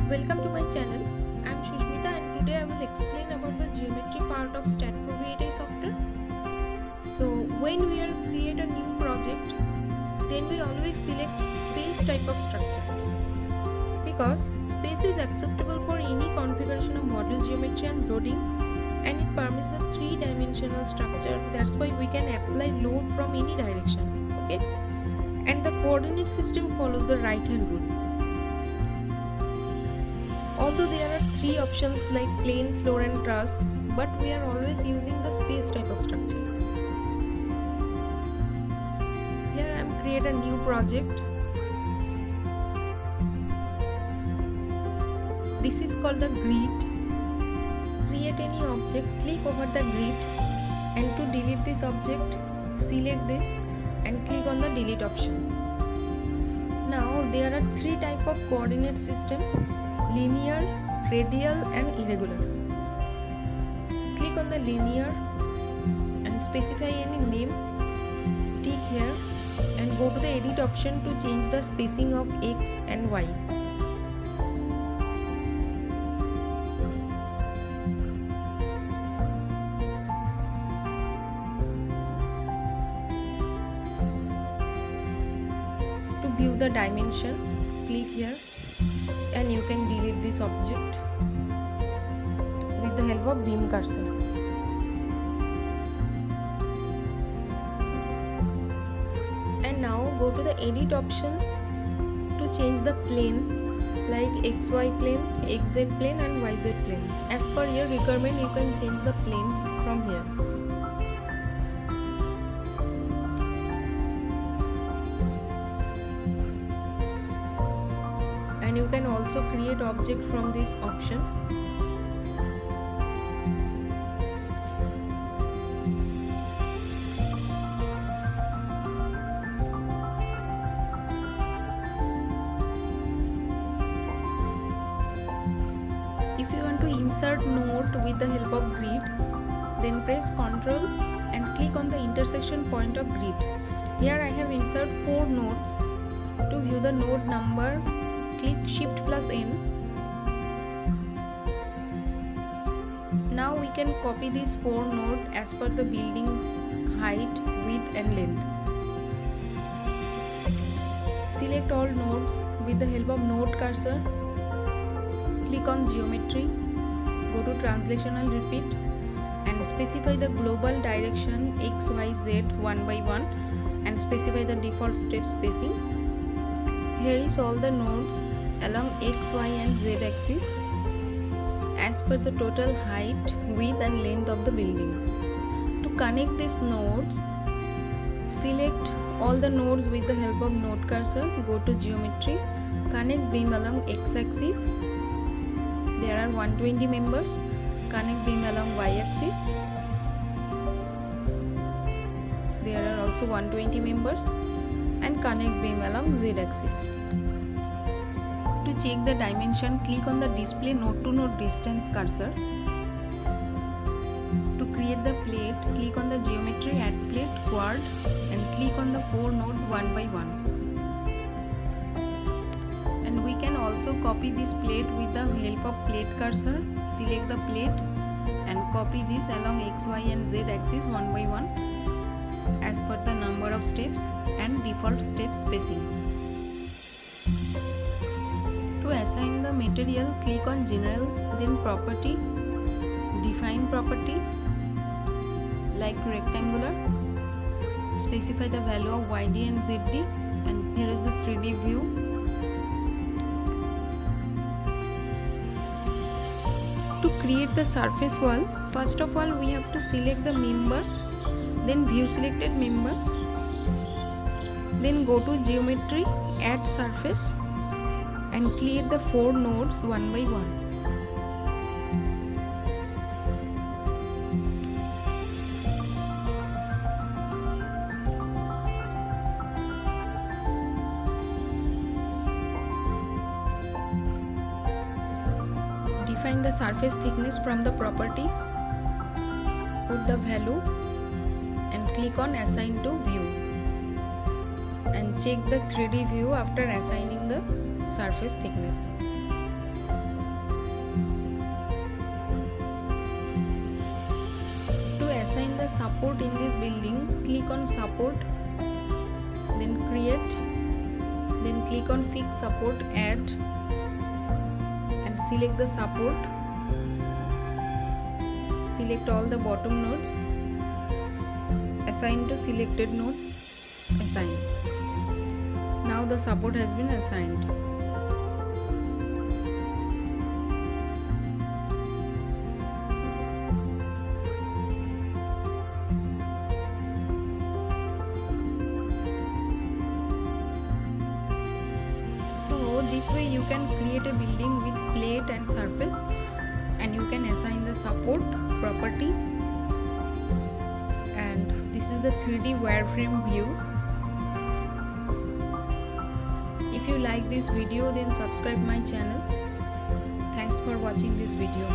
Welcome to my channel. I am Shushmita and today I will explain about the geometry part of StatPro software. So when we are create a new project, then we always select space type of structure because space is acceptable for any configuration of model geometry and loading, and it permits the three-dimensional structure. That's why we can apply load from any direction. Okay, and the coordinate system follows the right-hand rule. Although there are three options like plane, floor and truss, but we are always using the space type of structure. Here I am create a new project. This is called the grid. Create any object, click over the grid, and to delete this object, select this and click on the delete option. Now there are three types of coordinate system: linear, radial and irregular. Click on the linear and specify any name, tick here and go to the edit option to change the spacing of X and Y. To view the dimension, click here and you can delete this object with the help of beam cursor. And now go to the edit option to change the plane like XY plane, XZ plane and YZ plane. As per your requirement, you can change the plane from here. And you can also create object from this option. If you want to insert node with the help of grid, then press Ctrl and click on the intersection point of grid. Here I have insert 4 nodes. To view the node number, click Shift plus N. Now we can copy these 4 nodes as per the building height, width and length. Select all nodes with the help of node cursor. Click on geometry, go to translation and repeat and specify the global direction X, Y, Z 1 by 1 and specify the default step spacing. Here is all the nodes along X, Y and Z axis as per the total height, width and length of the building. To connect these nodes, select all the nodes with the help of node cursor, go to geometry, connect beam along X axis. There are 120 members, connect beam along Y axis. There are also 120 members and connect beam along Z axis. To check the dimension, click on the display node to node distance cursor. To create the plate, click on the geometry, add plate, quad and click on the 4 node 1 by 1. And we can also copy this plate with the help of plate cursor. Select the plate and copy this along X, Y and Z axis 1 by 1 as per the number of steps and default step spacing. To assign the material, click on General, then Property, Define Property like rectangular, specify the value of YD and ZD, and here is the 3D view. To create the surface wall, first of all we have to select the members, then view selected members, then go to geometry, add surface and clear the 4 nodes 1 by 1. Define the surface thickness from the property, put the value and click on Assign to View and check the 3D view after assigning the surface thickness. support in this building, click on support, then create, then click on fix support, add, and select the support. Select all the bottom nodes, assign to selected node, assign. Now the support has been assigned. So this way you can create a building with plate and surface, and you can assign the support property, and this is the 3D wireframe view. If you like this video, then subscribe my channel. Thanks for watching this video.